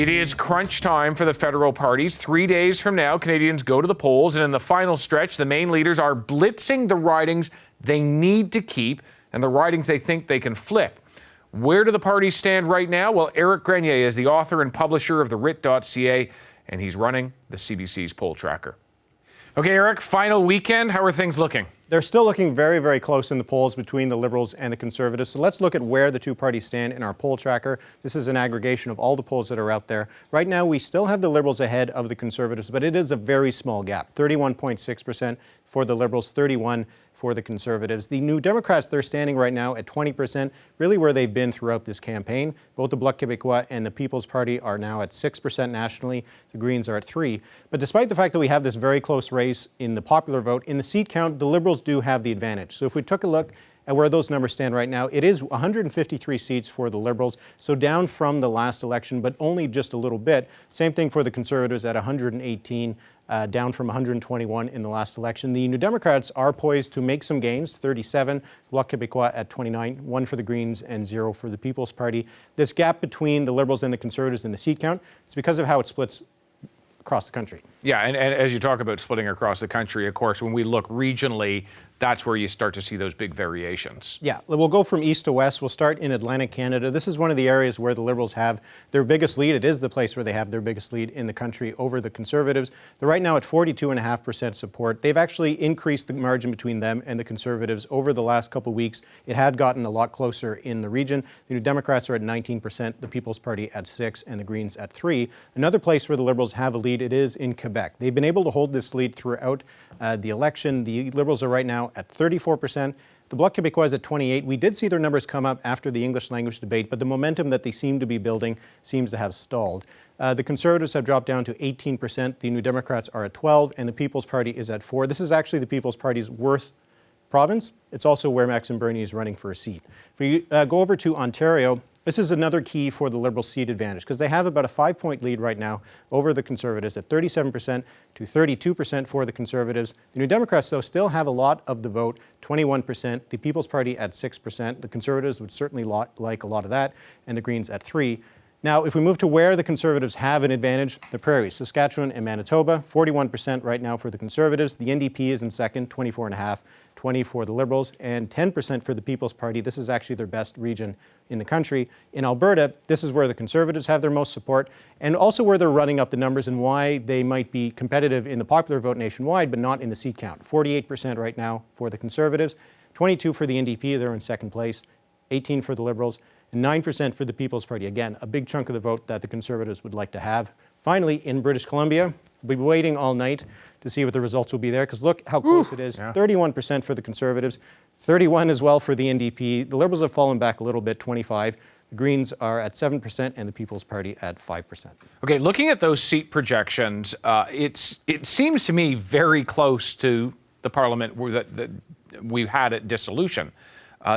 It is crunch time for the federal parties. 3 days from now, Canadians go to the polls, and in the final stretch, the main leaders are blitzing the ridings they need to keep and the ridings they think they can flip. Where do the parties stand right now? Well, Éric Grenier is the author and publisher of the Writ.ca, and he's running the CBC's poll tracker. Okay, Éric, final weekend. How are things looking? They're still looking very, very close in the polls between the Liberals and the Conservatives. So let's look at where the two parties stand in our poll tracker. This is an aggregation of all the polls that are out there. Right now, we still have the Liberals ahead of the Conservatives, but it is a very small gap. 31.6% for the Liberals, 31% for the Conservatives. The New Democrats, they're standing right now at 20%, really where they've been throughout this campaign. Both the Bloc Québécois and the People's Party are now at 6% nationally. The Greens are at 3%. But despite the fact that we have this very close race in the popular vote, in the seat count, the Liberals do have the advantage. So if we took a look at where those numbers stand right now, it is 153 seats for the Liberals, so down from the last election, but only just a little bit. Same thing for the Conservatives at 118, down from 121 in the last election. The New Democrats are poised to make some gains, 37, Bloc Québécois at 29, 1 for the Greens and 0 for the People's Party. This gap between the Liberals and the Conservatives in the seat count, it's because of how it splits across the country. Yeah, and as you talk about splitting across the country, of course, when we look regionally, that's where you start to see those big variations. Yeah, we'll go from east to west. We'll start in Atlantic Canada. This is one of the areas where the Liberals have their biggest lead. It is the place where they have their biggest lead in the country over the Conservatives. They're right now at 42.5% support. They've actually increased the margin between them and the Conservatives over the last couple of weeks. It had gotten a lot closer in the region. The New Democrats are at 19%, the People's Party at 6%, and the Greens at 3%. Another place where the Liberals have a lead, it is in Quebec. They've been able to hold this lead throughout the election. The Liberals are right now at 34%. The Bloc Québécois is at 28%. We did see their numbers come up after the English language debate, but the momentum that they seem to be building seems to have stalled. The Conservatives have dropped down to 18%. The New Democrats are at 12%, and the People's Party is at 4%. This is actually the People's Party's worst province. It's also where Maxime Bernier is running for a seat. If we go over to Ontario, this is another key for the Liberal seat advantage because they have about a 5-point lead right now over the Conservatives at 37% to 32% for the Conservatives. The New Democrats, though, still have a lot of the vote, 21%. The People's Party at 6%. The Conservatives would certainly like a lot of that, and the Greens at 3%. Now, if we move to where the Conservatives have an advantage, the prairies, Saskatchewan and Manitoba, 41% right now for the Conservatives. The NDP is in second, 24.5%, 20% for the Liberals, and 10% for the People's Party. This is actually their best region in the country. In Alberta, this is where the Conservatives have their most support, and also where they're running up the numbers and why they might be competitive in the popular vote nationwide, but not in the seat count. 48% right now for the Conservatives, 22% for the NDP, they're in second place, 18% for the Liberals, and 9% for the People's Party. Again, a big chunk of the vote that the Conservatives would like to have. Finally, in British Columbia, we'll be waiting all night to see what the results will be there, because look how close it is. Yeah. 31% for the Conservatives, 31% as well for the NDP. The Liberals have fallen back a little bit, 25%. The Greens are at 7% and the People's Party at 5%. Okay, looking at those seat projections, it seems to me very close to the Parliament that we've had at dissolution.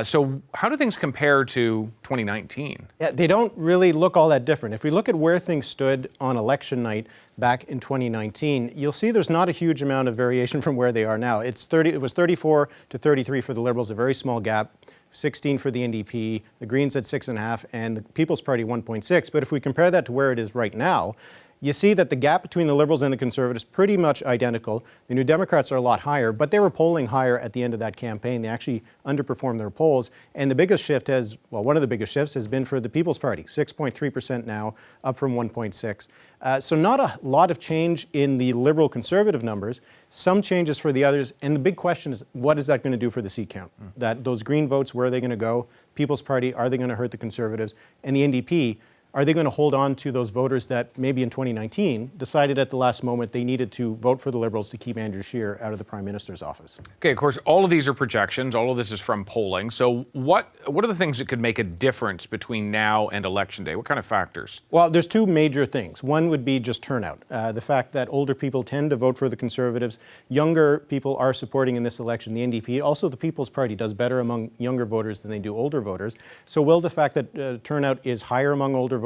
So how do things compare to 2019? Yeah, they don't really look all that different. If we look at where things stood on election night back in 2019, you'll see there's not a huge amount of variation from where they are now. It was 34 to 33 for the Liberals, a very small gap. 16 for the NDP, the Greens at 6.5%, and the People's Party 1.6%. But if we compare that to where it is right now, you see that the gap between the Liberals and the Conservatives is pretty much identical. The New Democrats are a lot higher, but they were polling higher at the end of that campaign. They actually underperformed their polls. And the biggest shift one of the biggest shifts has been for the People's Party, 6.3% now, up from 1.6%. So not a lot of change in the Liberal Conservative numbers, some changes for the others. And the big question is, what is that going to do for the seat count? That those Green votes, where are they going to go? People's Party, are they going to hurt the Conservatives? And the NDP, are they going to hold on to those voters that maybe in 2019 decided at the last moment they needed to vote for the Liberals to keep Andrew Scheer out of the Prime Minister's office? Okay, of course, all of these are projections. All of this is from polling. So what are the things that could make a difference between now and Election Day? What kind of factors? Well, there's two major things. One would be just turnout. The fact that older people tend to vote for the Conservatives. Younger people are supporting in this election the NDP. Also, the People's Party does better among younger voters than they do older voters. So will the fact that turnout is higher among older voters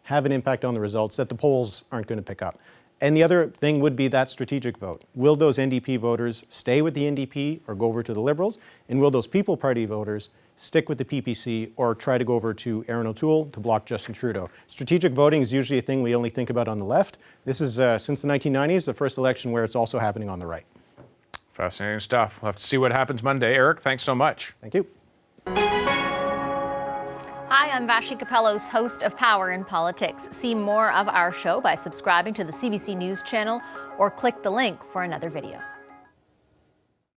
have an impact on the results that the polls aren't going to pick up? And the other thing would be that strategic vote. Will those NDP voters stay with the NDP or go over to the Liberals? And will those People Party voters stick with the PPC, or try to go over to Erin O'Toole to block Justin Trudeau. Strategic voting is usually a thing we only think about on the left. This is, since the 1990s, the first election where it's also happening on the right. Fascinating stuff. We'll have to see what happens Monday. Eric, thanks so much. Thank you. Hi, I'm Vashi Capellos, host of Power in Politics. See more of our show by subscribing to the CBC News channel or click the link for another video.